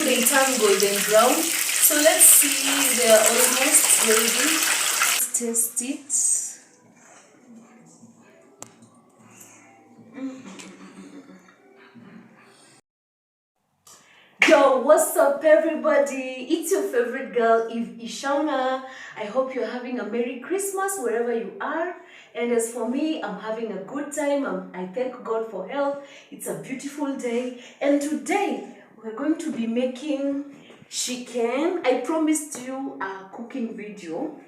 They turn golden brown. So let's see, they are almost ready. Let's taste it. Yo, what's up everybody? It's your favorite girl, Eve Ishanga. I hope you're having a Merry Christmas wherever you are. And as for me, I'm having a good time. I thank God for health. It's a beautiful day. And today, we're going to be making chicken. I promised you a cooking video.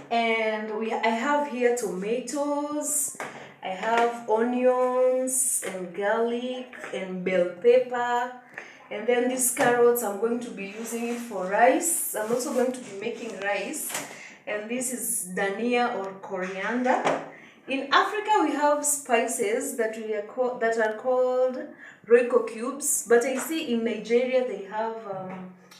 And I have here tomatoes, I have onions and garlic and bell pepper, and then these carrots I'm going to be using it for rice. I'm also going to be making rice, and this is dania or coriander. In Africa we have spices that are called Royco cubes, but I see in Nigeria they have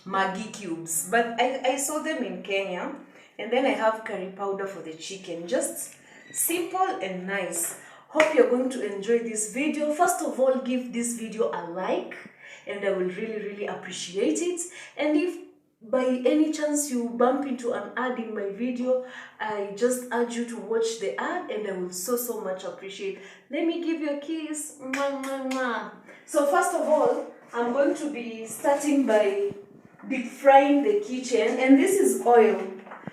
Maggi cubes, but I saw them in Kenya. And then I have curry powder for the chicken. Just simple and nice. Hope you're going to enjoy this video. First of all, give this video a like, and I will really appreciate it. And if by any chance you bump into an ad in my video, I just urge you to watch the ad, and I will so much appreciate. Let me give you a kiss. Mwah, mwah, mwah. So first of all, I'm going to be starting by deep frying the kitchen, and this is oil.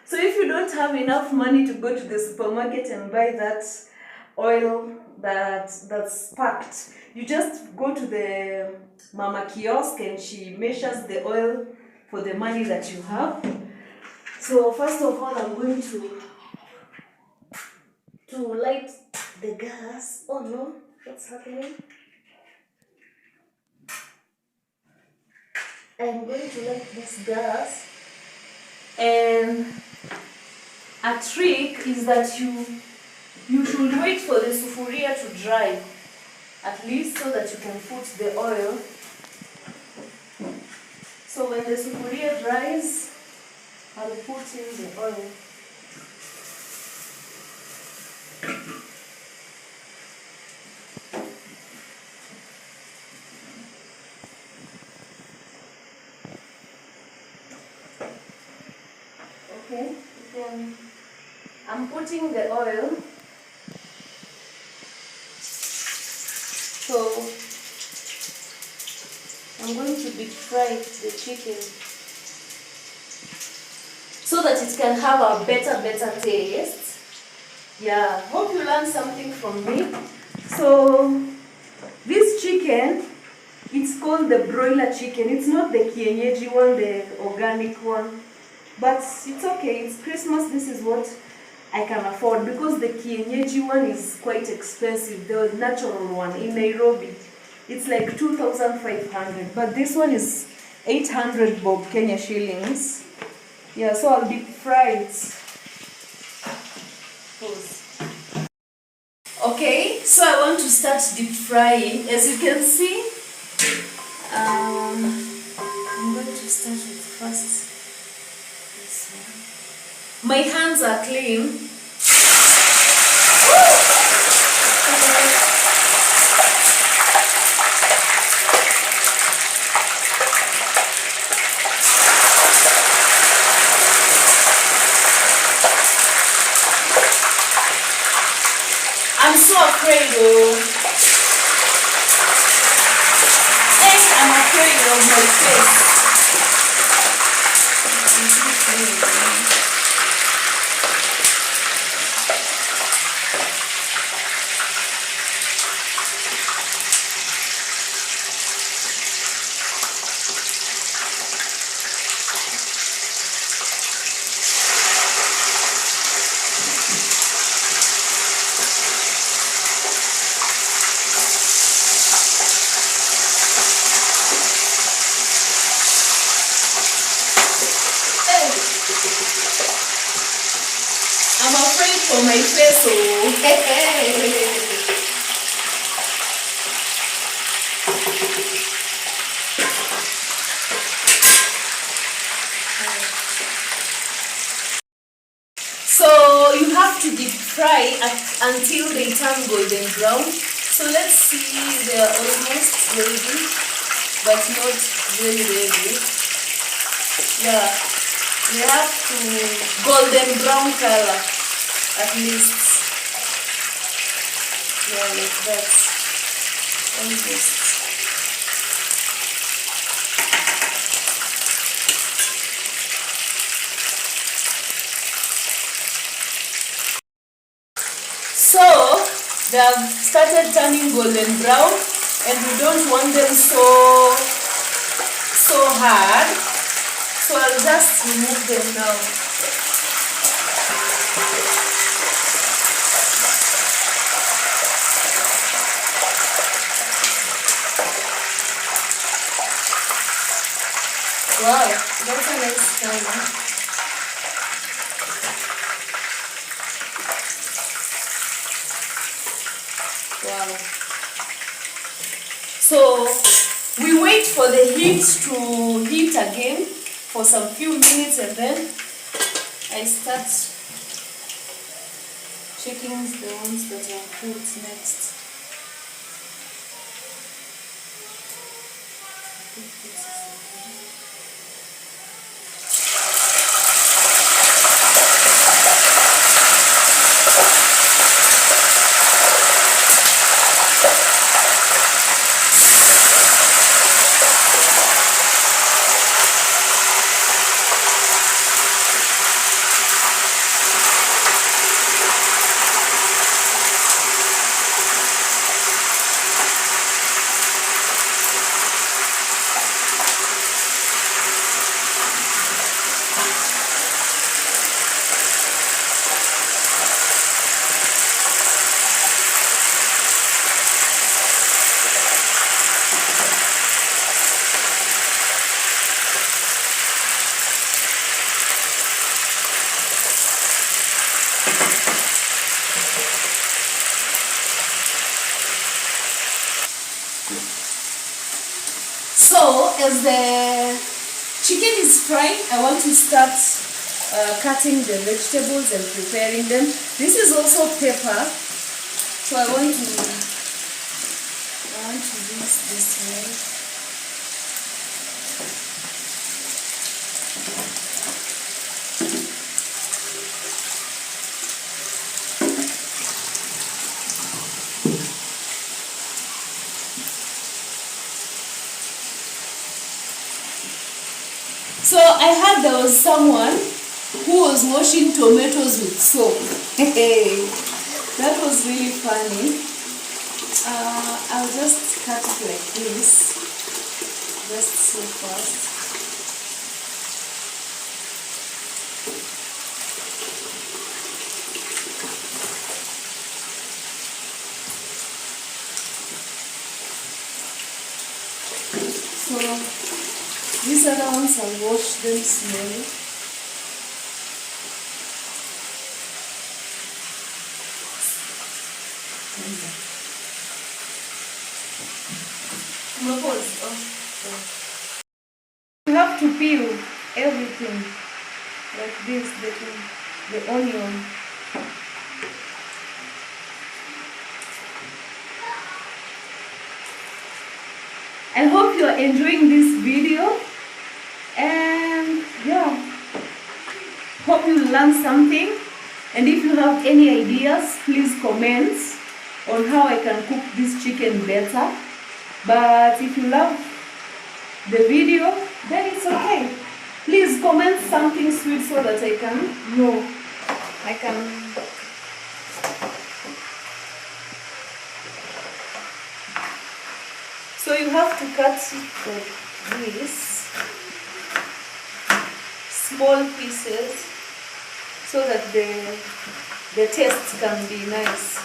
So if you don't have enough money to go to the supermarket and buy that oil that's packed, you just go to the mama kiosk and she measures the oil for the money that you have. So first of all, I'm going to light the gas. Oh no, what's happening? I'm going to light this gas, and a trick is that you should wait for the sufuria to dry, at least so that you can put the oil. So when the sufuria dries, I'll put in the oil. Okay, then I'm putting the oil. So I'm going to deep fry the chicken so that it can have a better taste. Yeah, hope you learned something from me. So this chicken, it's called the broiler chicken. It's not the kienyeji one, the organic one. But it's okay, it's Christmas, this is what I can afford, because the kienyeji one is quite expensive, the natural one in Nairobi. It's like 2,500, but this one is 800 bob Kenya shillings. Yeah, so I'll deep fry it. Okay, so I want to start deep frying. As you can see, I'm going to start with first. My hands are clean. I'm so afraid, oh. Hey, I'm afraid of my face. I'm afraid for my face, oh. So you have to deep fry until they turn golden brown. So let's see, they are almost ready. but not very ready. Yeah, we have to golden brown color at least. Yeah, like that. Almost. So they have started turning golden brown, and we don't want them so hard. So I'll just remove them now. Wow, that's a nice color. Wow. So we wait for the heat to heat again for some few minutes, and then I start checking the ones that are cooked next. So as the chicken is frying, I want to start cutting the vegetables and preparing them. This is also pepper, so I want to use this way. So I heard there was someone who was washing tomatoes with soap. That was really funny. I'll just cut it like this, just so fast. So these other ones, I'll wash them slowly. You have to peel everything like this, the onion. I hope you are enjoying this video, and yeah, hope you learned something. And if you have any ideas, please comment on how I can cook this chicken better. But if you love the video, then it's okay. Please comment something sweet so that I can know. So you have to cut it like this, small pieces, so that the taste can be nice.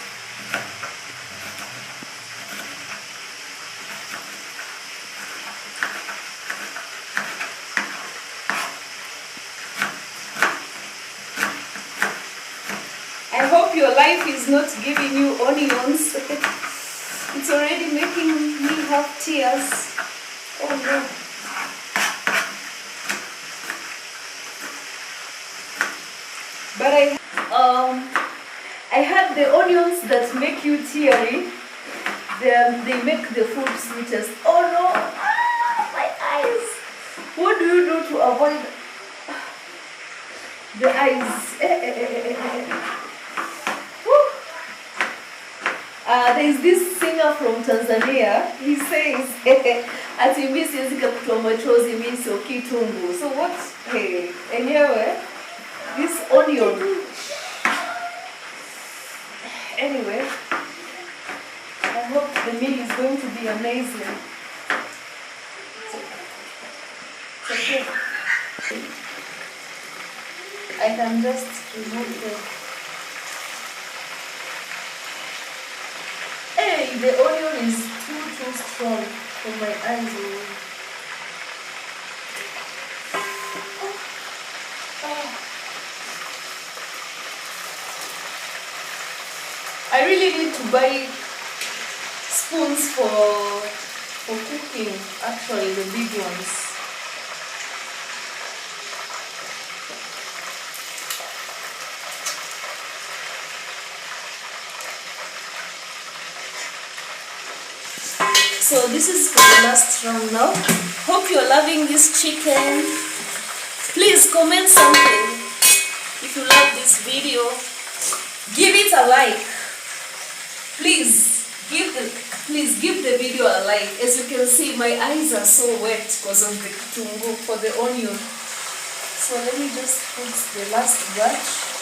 I hope your life is not giving you onions. It's already making me have tears. Oh no. But I had the onions that make you teary. They make the food sweetest. Oh no. What do you do to avoid the eyes? Woo. There's this singer from Tanzania. He says, ati mimi siwezi kutoa machozi, mimi sio kitungu. So what? Hey, anyway, this onion. Anyway, I hope the meal is going to be amazing. It's okay. I can just remove the... Hey, the onion is too strong for my eyes. I really need to buy spoons for cooking, actually, the big ones. So this is for the last round now. Hope you're loving this chicken. Please comment something. If you love this video, give it a like. Please give the video a like. As you can see, my eyes are so wet because of the kitungu for the onion. So let me just put the last batch.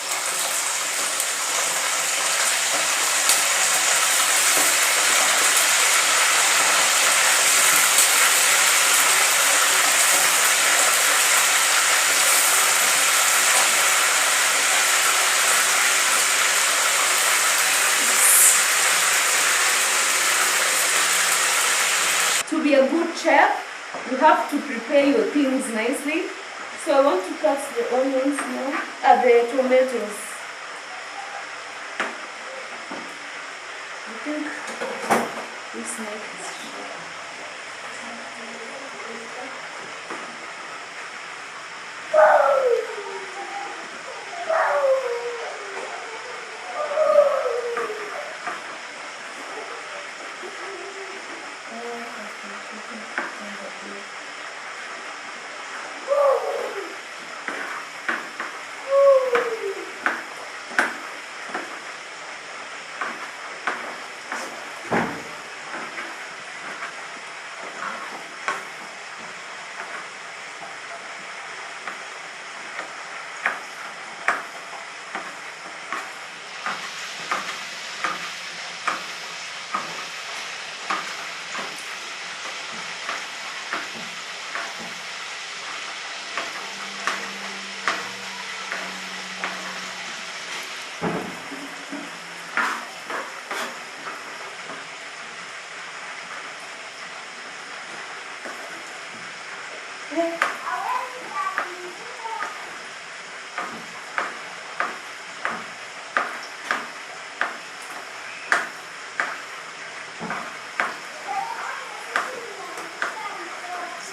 To be a good chef, you have to prepare your things nicely. So I want to cut the onions now, the tomatoes. I think this knife is sharp.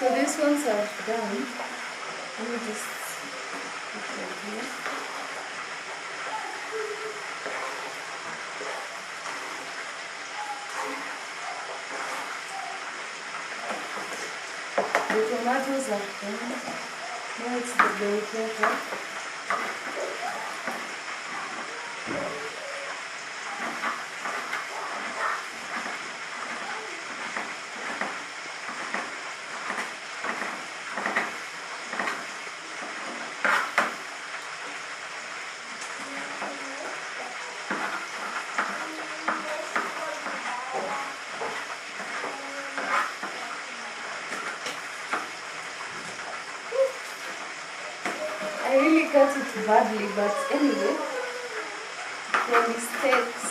So these ones are done. Let me just put them here. The tomatoes are done. Now it's the bell pepper. I really cut it badly, but anyway, for mistakes.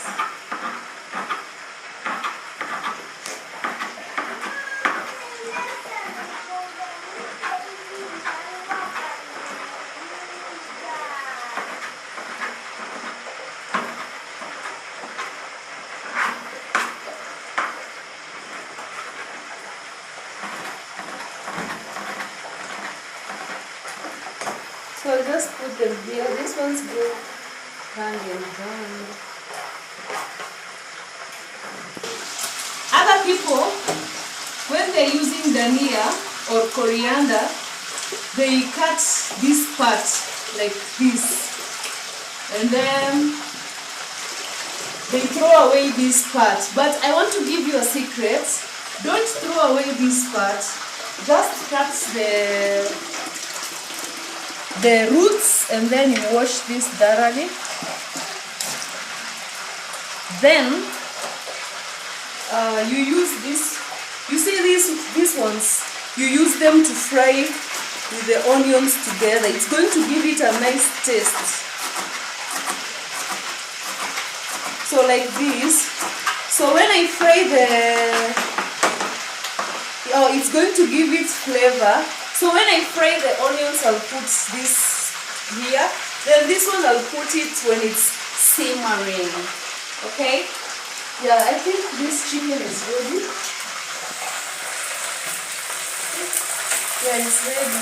So I just put them here. This one's go hand in hand. Other people, when they're using dhania or coriander, they cut this part like this, and then they throw away this part. But I want to give you a secret. Don't throw away this part. Just cut the roots, and then you wash this thoroughly. Then you use this. You see these ones. You use them to fry with the onions together. It's going to give it a nice taste. So like this. So when I fry it's going to give it flavor. So when I fry the onions, I'll put this here. Then this one I'll put it when it's simmering. Okay? Yeah, I think this chicken is ready. Yeah, it's ready.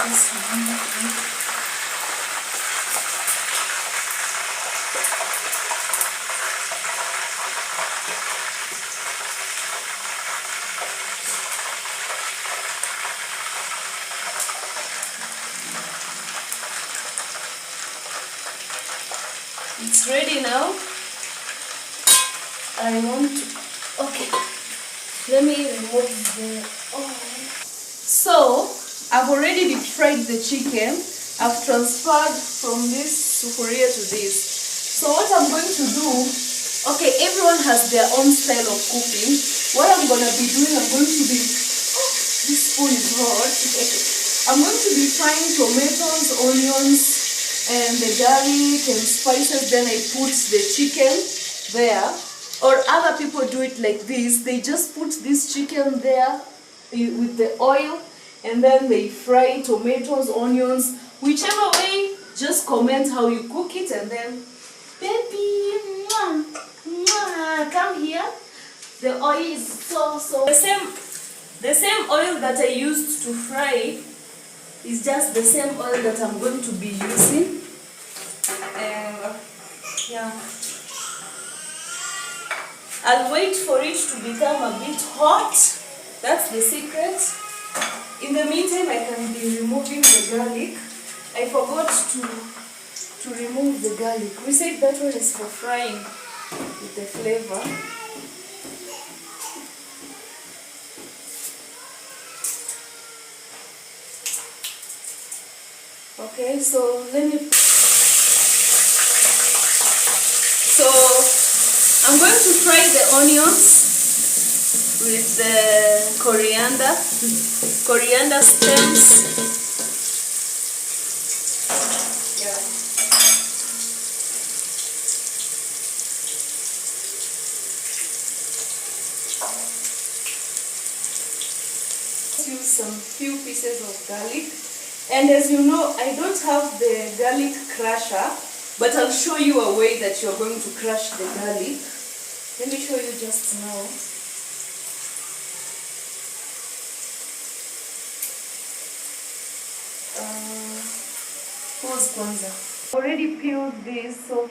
This one. It's ready now. I want to, okay, let me remove the oil. So, I've already deep fried the chicken. I've transferred from this sufuria to this. So what I'm going to do, okay, everyone has their own style of cooking. What I'm going to be doing, I'm going to be, this spoon is hot. I'm going to be frying tomatoes, onions, and the garlic and spices. Then I put the chicken there. Or other people do it like this. They just put this chicken there with the oil, and then they fry tomatoes, onions, whichever way. Just comment how you cook it, and then, baby, mwah, mwah, come here. The oil is so the same oil that I used to fry is just the same oil that I'm going to be using. Yeah. I'll wait for it to become a bit hot. That's the secret. In the meantime, I can be removing the garlic. I forgot to remove the garlic. We said that one is for frying with the flavor. Okay, so let me... So I'm going to fry the onions with the coriander stems. Yeah. Use some few pieces of garlic. And as you know, I don't have the garlic crusher, but I'll show you a way that you're going to crush the garlic. Let me show you just now. Pause kwanza. Already peeled this, so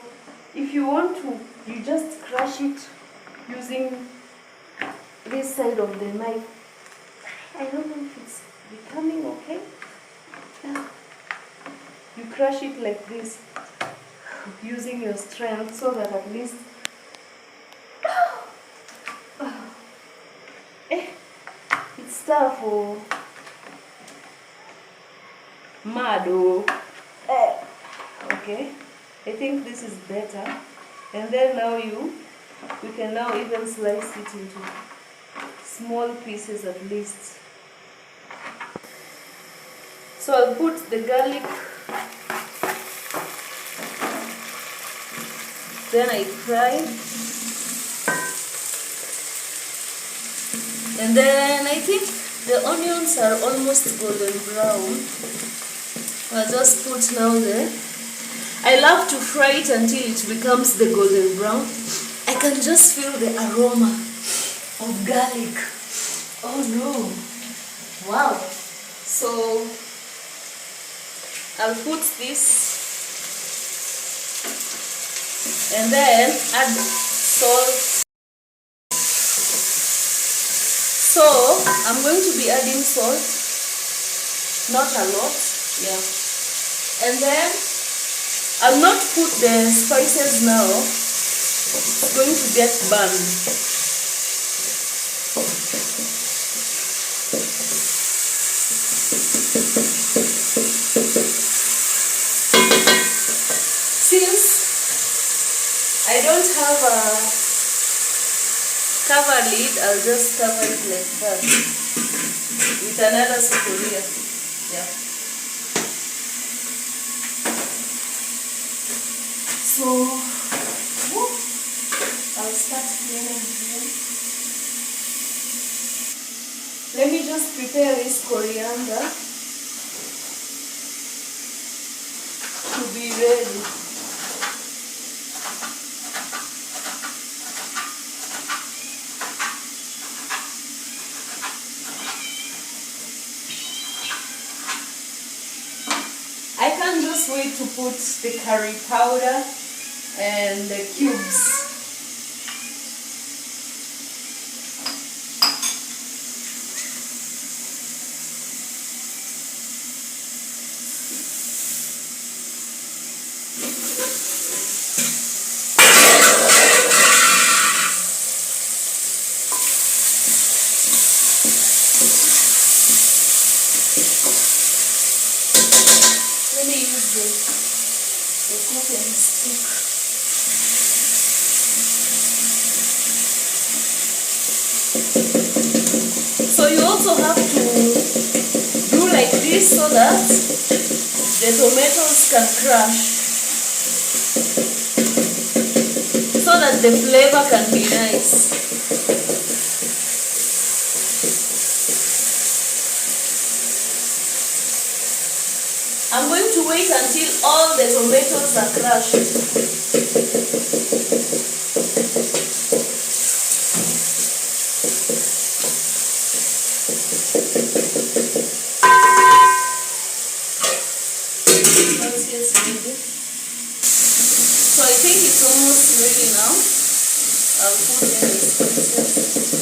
if you want to, you just crush it using this side of the knife. I don't know if it's becoming okay. You crush it like this using your strength so that at least it's tough or mad or okay. I think this is better. And then now we can now even slice it into small pieces at least. So I'll put the garlic, then I fry, and then I think the onions are almost golden brown. I'll just put now there. I love to fry it until it becomes the golden brown. I can just feel the aroma of garlic. Oh no! Wow! So I'll put this and then add salt. So I'm going to be adding salt. not a lot. Yeah. And then I'll not put the spices now. It's going to get burned. Since I don't have a cover lid, I'll just cover it like that with another sufuria. Yeah. So I'll start cleaning here. Let me just prepare this coriander to be ready. I can't just wait to put the curry powder and the cubes. Let me use the cooking stick. So you also have to do like this so that the tomatoes can crush, so that the flavor can be nice. I'm going to wait until all the tomatoes are crushed. So I think it's almost ready now. I'll put in the spices.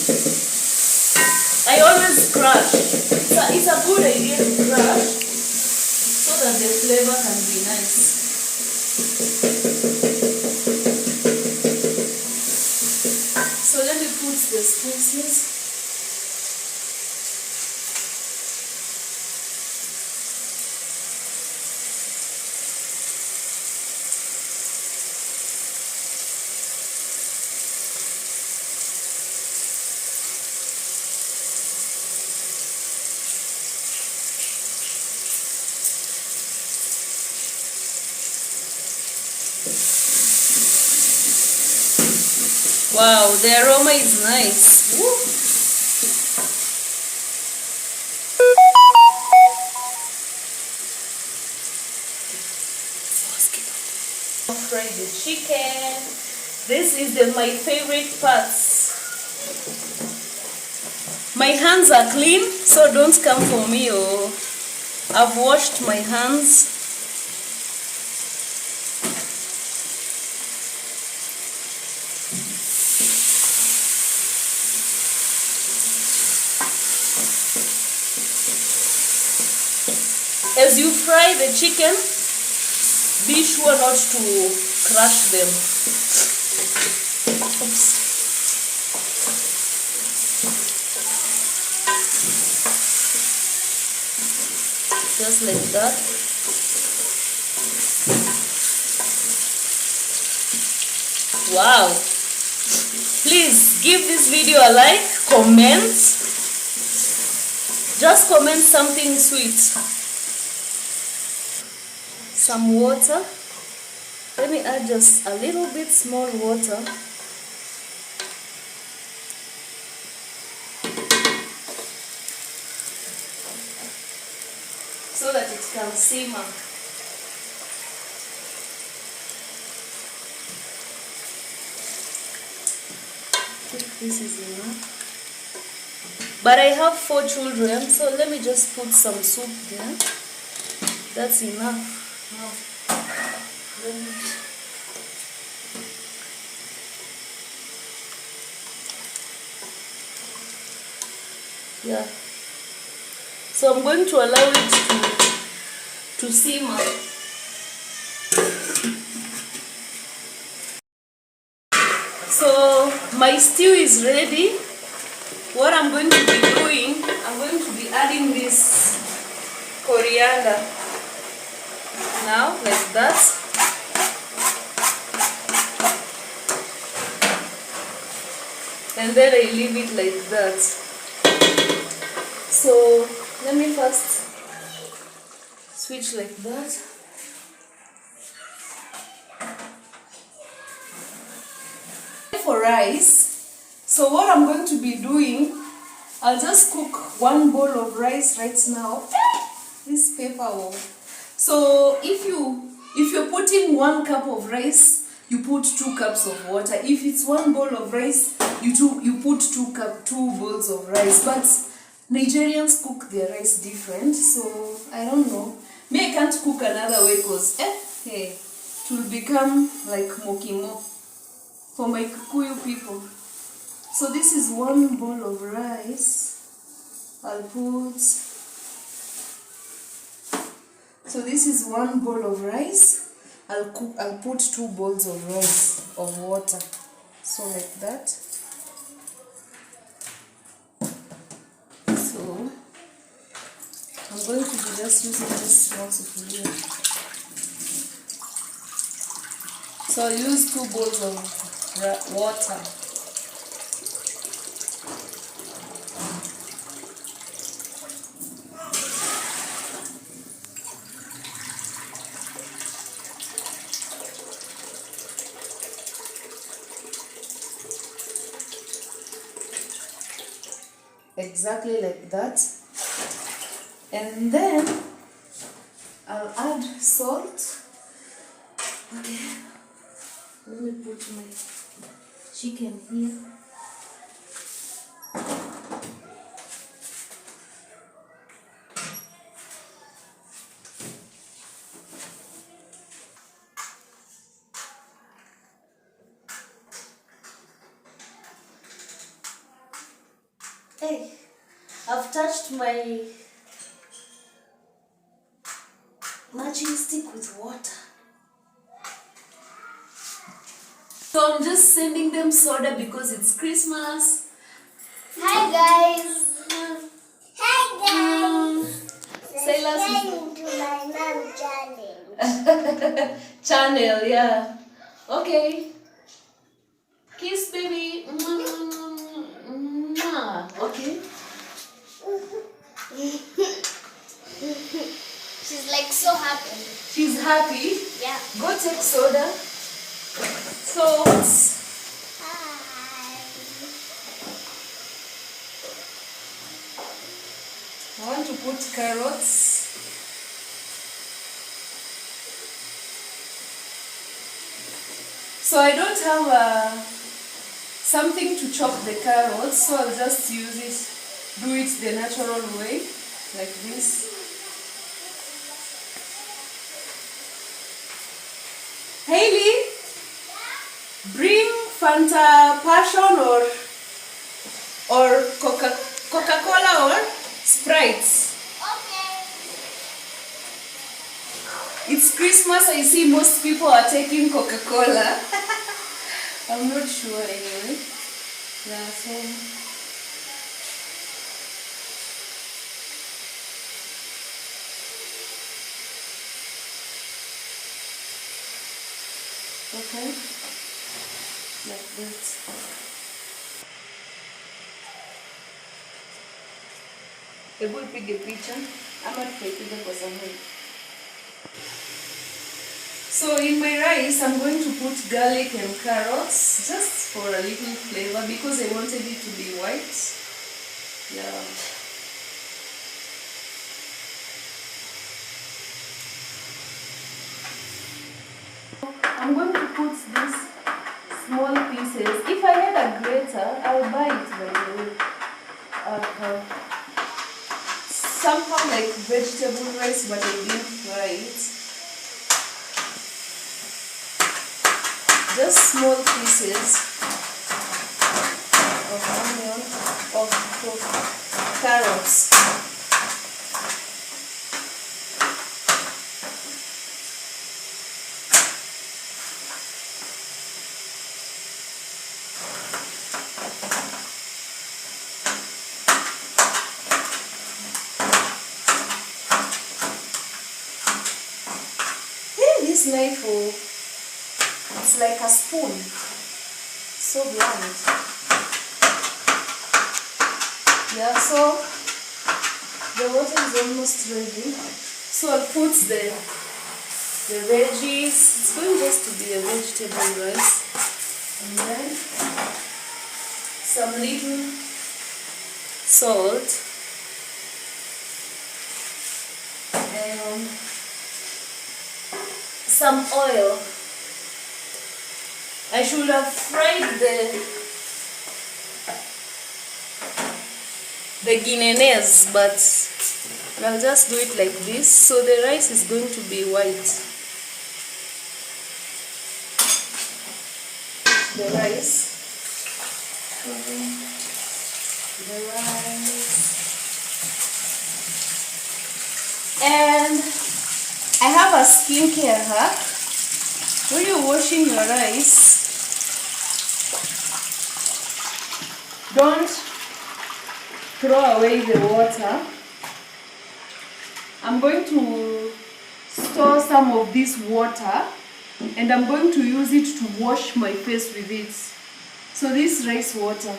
I always crush. It's a good idea to crush so that the flavor can be nice. So let me put the spices. Wow, the aroma is nice. Woo. Fry the chicken. This is my favorite parts. My hands are clean, so don't come for me. Oh, I've washed my hands. As you fry the chicken, be sure not to crush them. Oops. Just like that. Wow. Please give this video a like, comment. Just comment something sweet. Some water. Let me add just a little bit small water. So that it can simmer. I think this is enough. But I have 4 children, so let me just put some soup there. That's enough. Now, so So I'm going to allow it to simmer. So my stew is ready. What I'm going to be doing, I'm going to be adding this coriander now, like that. And then I leave it like that. So let me first switch like that. For rice, so what I'm going to be doing, I'll just cook one bowl of rice right now. This paper will. So if you're putting 1 cup of rice, you put 2 cups of water. If it's 1 bowl of rice, you put 2 bowls of rice. But Nigerians cook their rice different, so I don't know. Me, I can't cook another way because hey, it will become like mokimo for my Kikuyu people. So this is 1 bowl of rice. I'll put. So this is 1 bowl of rice. I'll put 2 bowls of rice of water. So like that. So I'm going to be just using this small sufuria. So I'll use 2 bowls of water. Exactly like that. And then I'll add salt. Okay. Let me put my chicken here. Hey, I've touched my matching stick with water. So I'm just sending them soda because it's Christmas. Hi guys. Hi guys. Say last to my mom challenge. channel, yeah. Okay. Kiss baby. Okay. She's like so happy. She's happy. Yeah. Go take soda. So Hi. I want to put carrots. So I don't have something to chop the carrots, so I'll just use it, do it the natural way, like this. Hailey, bring Fanta Passion or Coca-Cola or Sprite. Okay. It's Christmas, I see most people are taking Coca-Cola. I'm not sure anyway. Yeah, so. Okay. Like that. Hebu ipige picha ama tukaipige kwa zamani. So in my rice, I'm going to put garlic and carrots just for a little flavor because I wanted it to be white. Yeah. I'm going to put these small pieces. If I had a grater, I'll buy it by the way. Somehow like vegetable rice, but I didn't fry it. Just small pieces of onion, of carrots. this knife, it's like a spoon. So blunt. Yeah, so the water is almost ready. So I'll put the veggies. It's going just to be a vegetable rice. And then some little salt. And some oil. I should have fried the guineas, but I'll just do it like this. So the rice is going to be white. The rice. And I have a skincare hack. When you're washing your rice, don't throw away the water. I'm going to store some of this water and I'm going to use it to wash my face with it. So this rice water,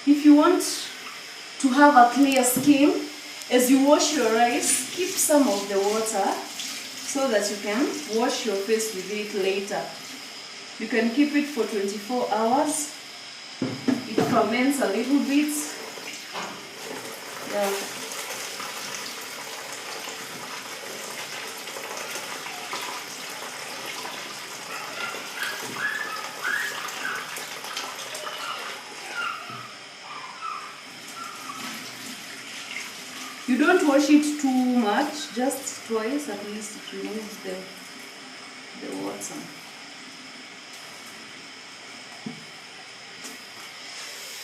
if you want to have a clear skin, as you wash your rice, keep some of the water so that you can wash your face with it later. You can keep it for 24 hours. It ferments a little bit. Yeah. You don't wash it too much, just twice at least it removes the water.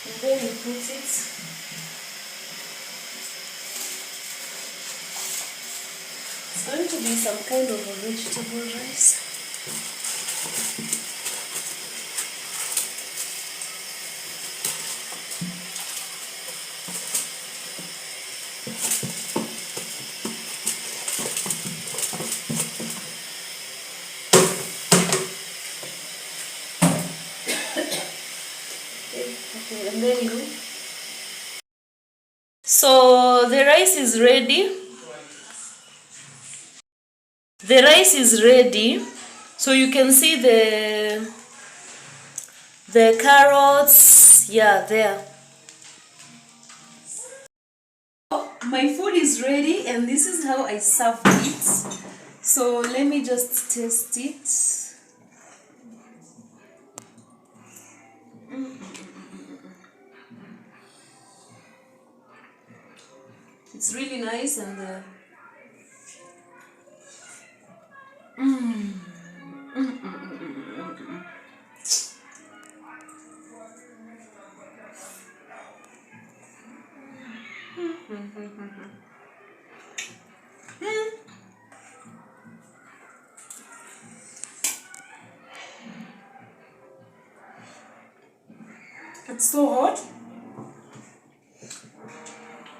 And then you put it. It's going to be some kind of a vegetable rice. And then so the rice is ready. The rice is ready. So you can see the carrots, yeah, there. My food is ready and this is how I serve it. So let me just taste it. It's really nice and it's so hot.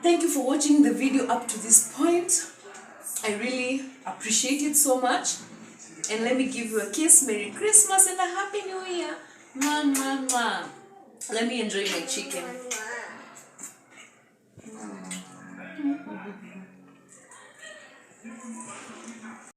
Thank you for watching the video up to this point. I really appreciate it so much. And let me give you a kiss. Merry Christmas and a Happy New Year. Mwah, mwah, mwah. Let me enjoy my chicken.